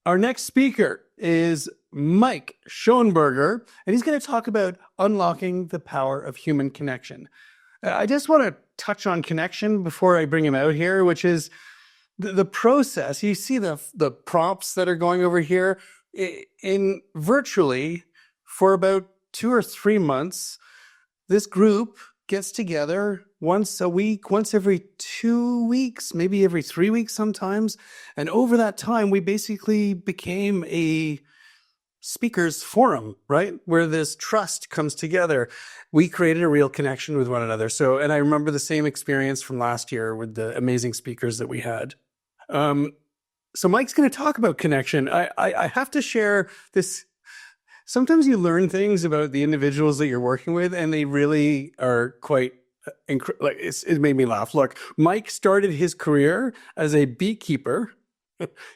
Our next speaker is Mike Schoenberger, and he's going to talk about unlocking the power of human connection. I just want to touch on connection before I bring him out here, which is the process. You see the prompts that are going over here in virtually for about 2 or 3 months. This group gets together once a week, once every 2 weeks, maybe every 3 weeks sometimes. And over that time, we basically became a speakers forum, right? Where this trust comes together. We created a real connection with one another. And I remember the same experience from last year with the amazing speakers that we had. So Mike's going to talk about connection. I have to share this. Sometimes you learn things about the individuals that you're working with, and they really are quite it made me laugh. Look, Mike started his career as a beekeeper,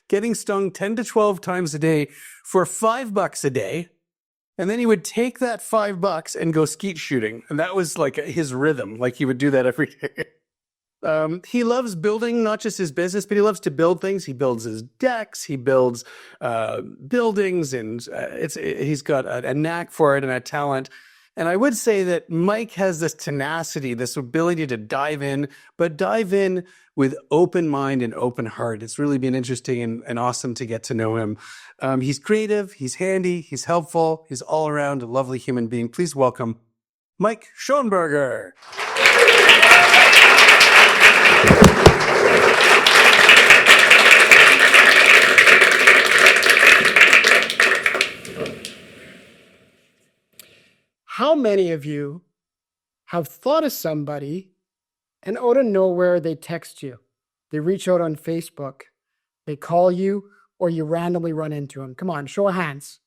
getting stung 10 to 12 times a day for $5 a day. And then he would take that $5 and go skeet shooting. And that was like his rhythm. Like he would do that every day. He loves building, not just his business, but he loves to build things. He builds his decks, he builds buildings, and he's got a knack for it and a talent. And I would say that Mike has this tenacity, this ability to dive in, but dive in with open mind and open heart. It's really been interesting and awesome to get to know him. He's creative, he's handy, he's helpful, he's all around a lovely human being. Please welcome Mike Schoenberger. How many of you have thought of somebody and out of nowhere they text you? They reach out on Facebook, they call you, or you randomly run into them? Come on, show of hands.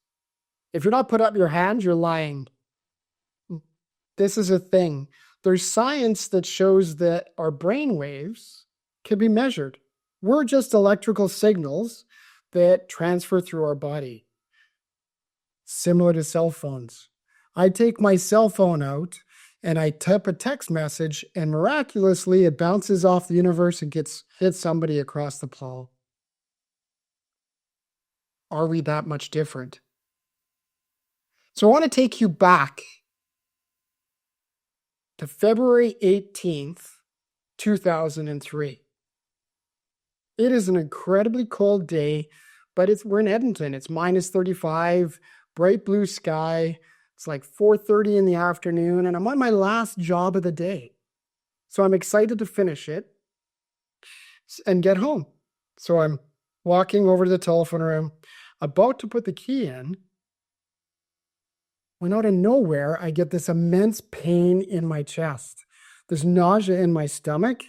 If you're not put up your hands, you're lying. This is a thing. There's science that shows that our brain waves can be measured. We're just electrical signals that transfer through our body. Similar to cell phones. I take my cell phone out and I type a text message, and miraculously it bounces off the universe and hits somebody across the pole. Are we that much different? So I want to take you back to February 18th, 2003. It is an incredibly cold day, but we're in Edmonton. It's minus 35, bright blue sky. It's like 4:30 in the afternoon, and I'm on my last job of the day. So I'm excited to finish it and get home. So I'm walking over to the telephone room, about to put the key in, when out of nowhere, I get this immense pain in my chest. There's nausea in my stomach,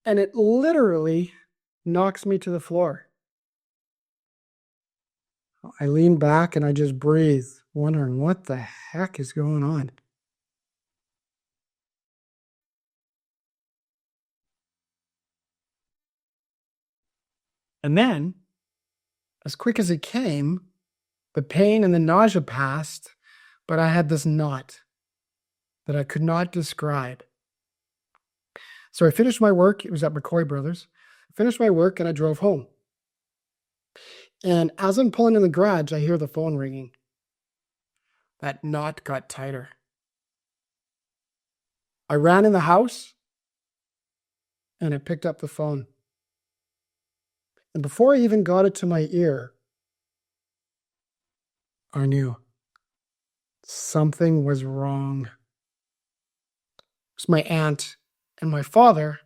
and it literally knocks me to the floor. I lean back and I just breathe, wondering what the heck is going on. And then, as quick as it came, the pain and the nausea passed, but I had this knot that I could not describe. So I finished my work. It was at McCoy Brothers. I finished my work and I drove home. And as I'm pulling in the garage, I hear the phone ringing. That knot got tighter. I ran in the house and I picked up the phone. And before I even got it to my ear, I knew something was wrong. It was my aunt and my father,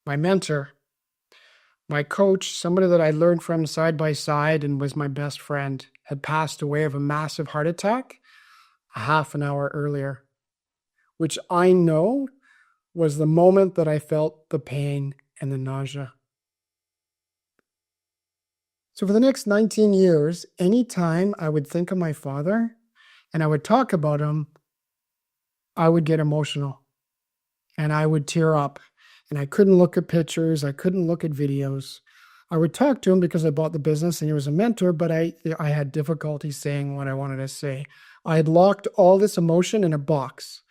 my mentor, my coach, somebody that I learned from side by side and was my best friend, had passed away of a massive heart attack a half an hour earlier, which I know was the moment that I felt the pain and the nausea. So for the next 19 years, anytime I would think of my father and I would talk about him, I would get emotional and I would tear up. And I couldn't look at pictures. I couldn't look at videos. I would talk to him because I bought the business and he was a mentor, but I had difficulty saying what I wanted to say. I had locked all this emotion in a box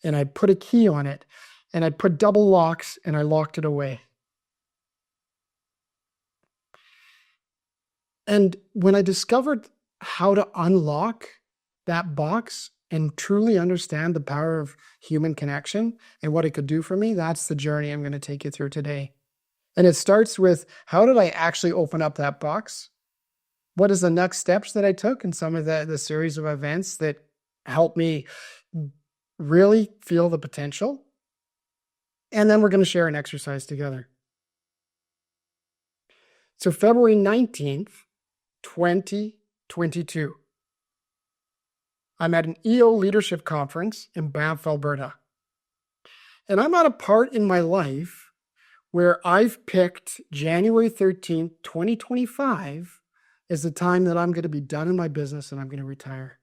and I put a key on it and I put double locks and I locked it away. And when I discovered how to unlock that box and truly understand the power of human connection and what it could do for me, that's the journey I'm going to take you through today. And it starts with, how did I actually open up that box? What is the next steps that I took in some of the series of events that helped me really feel the potential? And then we're going to share an exercise together. So February 19th, 2022, I'm at an EO leadership conference in Banff, Alberta. And I'm at a part in my life where I've picked January 13th, 2025 as the time that I'm going to be done in my business and I'm going to retire.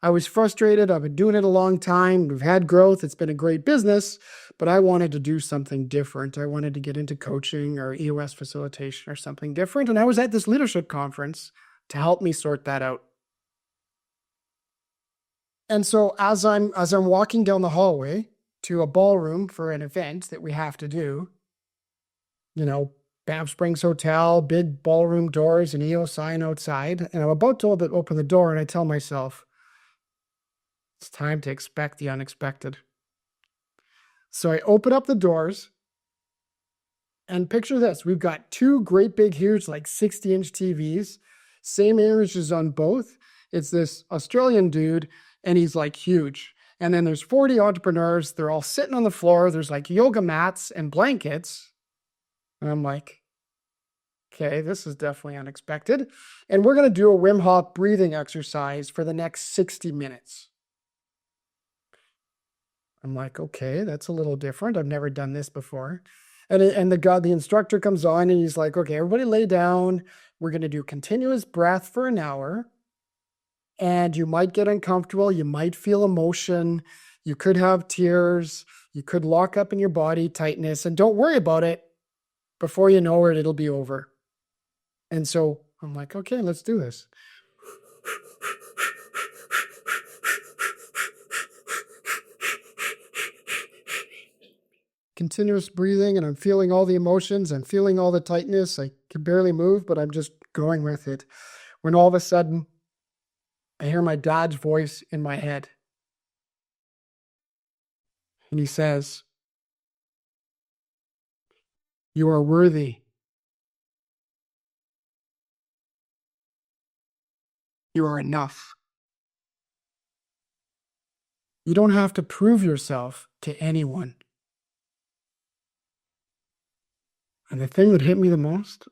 I was frustrated. I've been doing it a long time. We've had growth. It's been a great business, but I wanted to do something different. I wanted to get into coaching or EOS facilitation or something different. And I was at this leadership conference to help me sort that out. And so as I'm walking down the hallway to a ballroom for an event that we have to do, Banff Springs Hotel, big ballroom doors, an EO sign outside, and I'm about to open the door and I tell myself, it's time to expect the unexpected. So I open up the doors and picture this. We've got two great big, huge, like 60-inch TVs, same images on both. It's this Australian dude and he's like huge. And then there's 40 entrepreneurs. They're all sitting on the floor. There's like yoga mats and blankets. And I'm like, okay, this is definitely unexpected. And we're going to do a Wim Hof breathing exercise for the next 60 minutes. I'm like, okay, that's a little different. I've never done this before. And the instructor comes on and he's like, okay, everybody lay down. We're going to do continuous breath for an hour. And you might get uncomfortable. You might feel emotion. You could have tears. You could lock up in your body, tightness. And don't worry about it. Before you know it, it'll be over. And so I'm like, okay, let's do this. Continuous breathing, and I'm feeling all the emotions. I'm feeling all the tightness. I can barely move, but I'm just going with it. When all of a sudden, I hear my dad's voice in my head. And he says, "You are worthy. You are enough. You don't have to prove yourself to anyone." And the thing that hit me the most,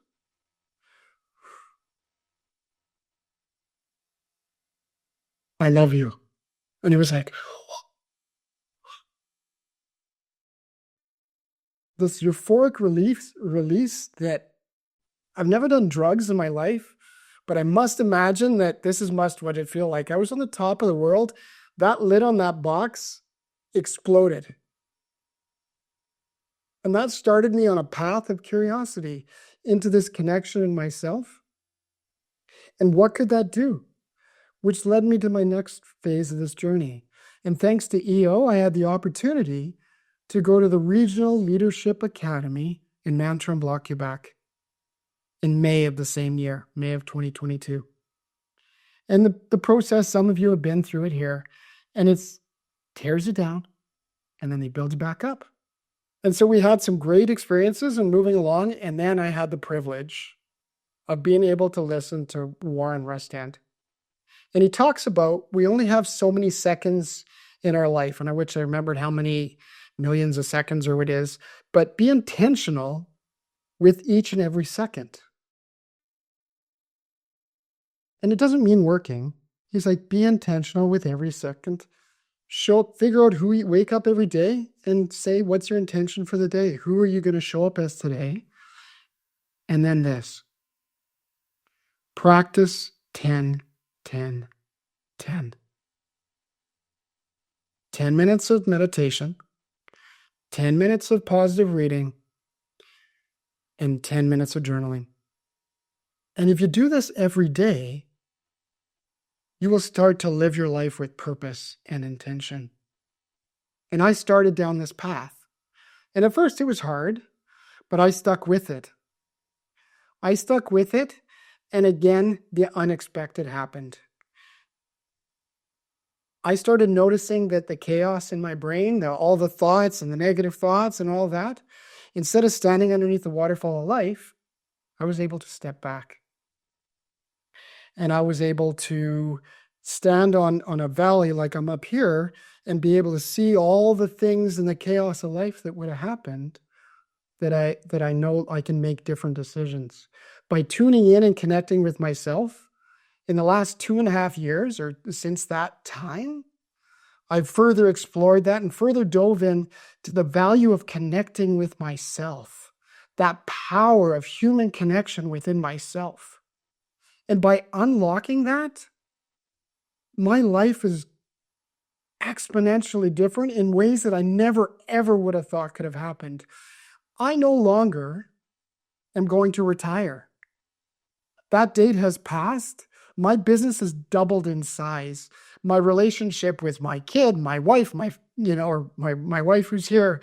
"I love you." And it was like this euphoric release that I've never done drugs in my life, but I must imagine that this is what it feel like. I was on the top of the world. That lid on that box exploded. And that started me on a path of curiosity into this connection in myself. And what could that do? Which led me to my next phase of this journey. And thanks to EO, I had the opportunity to go to the Regional Leadership Academy in Mont-Tremblant, Quebec in May of the same year, May of 2022. And the process, some of you have been through it here, and it's tears you down, and then they build you back up. And so we had some great experiences and moving along, and then I had the privilege of being able to listen to Warren Rustand. And he talks about we only have so many seconds in our life, and I wish I remembered how many millions of seconds or what it is, but be intentional with each and every second. And it doesn't mean working. He's like, be intentional with every second. Figure out who you wake up every day and say, what's your intention for the day? Who are you going to show up as today? And then this. Practice 10, 10, 10. 10 minutes of meditation, 10 minutes of positive reading, and 10 minutes of journaling. And if you do this every day, you will start to live your life with purpose and intention. And I started down this path. And at first it was hard, but I stuck with it. I stuck with it And again, the unexpected happened. I started noticing that the chaos in my brain, all the thoughts and the negative thoughts and all that, instead of standing underneath the waterfall of life, I was able to step back. And I was able to stand on a valley like I'm up here and be able to see all the things in the chaos of life that would have happened, that I know I can make different decisions. By tuning in and connecting with myself, in the last 2.5 years, or since that time, I've further explored that and further dove in to the value of connecting with myself, that power of human connection within myself. And by unlocking that, my life is exponentially different in ways that I never, ever would have thought could have happened. I no longer am going to retire. That date has passed. My business has doubled in size. My relationship with my kid, my wife, my wife who's here,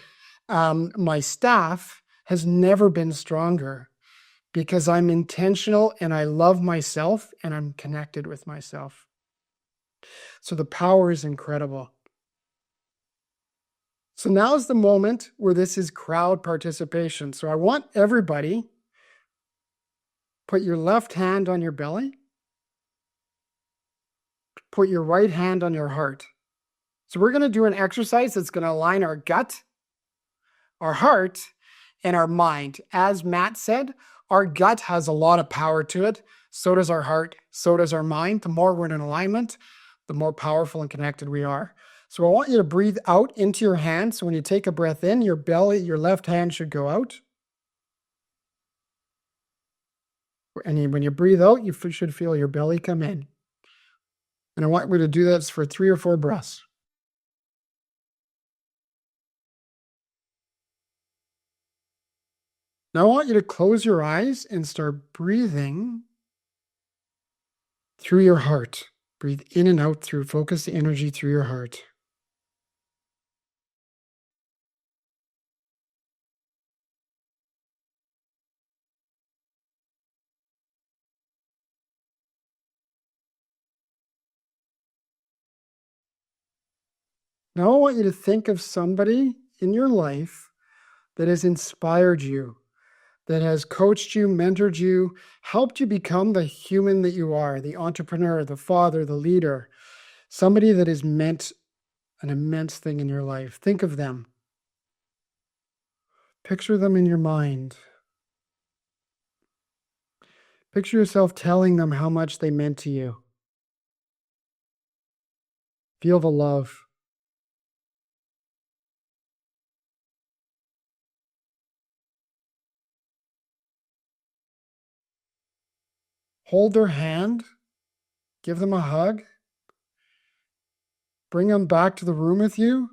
my staff has never been stronger because I'm intentional and I love myself and I'm connected with myself. So the power is incredible. So now's the moment where this is crowd participation. So I want everybody, put your left hand on your belly. Put your right hand on your heart. So we're going to do an exercise that's going to align our gut, our heart, and our mind. As Matt said, our gut has a lot of power to it. So does our heart. So does our mind. The more we're in alignment, the more powerful and connected we are. So I want you to breathe out into your hand. So when you take a breath in, your belly, your left hand should go out. And when you breathe out, you should feel your belly come in. And I want you to do that for 3 or 4 breaths. Now I want you to close your eyes and start breathing through your heart. Breathe in and out through, focus the energy through your heart. Now I want you to think of somebody in your life that has inspired you, that has coached you, mentored you, helped you become the human that you are, the entrepreneur, the father, the leader, somebody that has meant an immense thing in your life. Think of them. Picture them in your mind. Picture yourself telling them how much they meant to you. Feel the love. Hold their hand, give them a hug, bring them back to the room with you,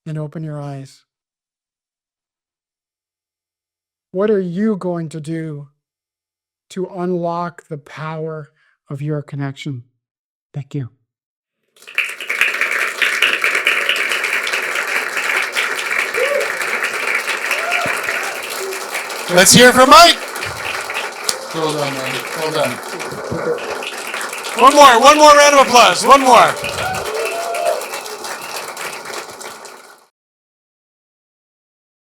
and open your eyes. What are you going to do to unlock the power of your connection? Thank you. Let's hear it for Mike. Well done, man. Well done. One more round of applause. One more.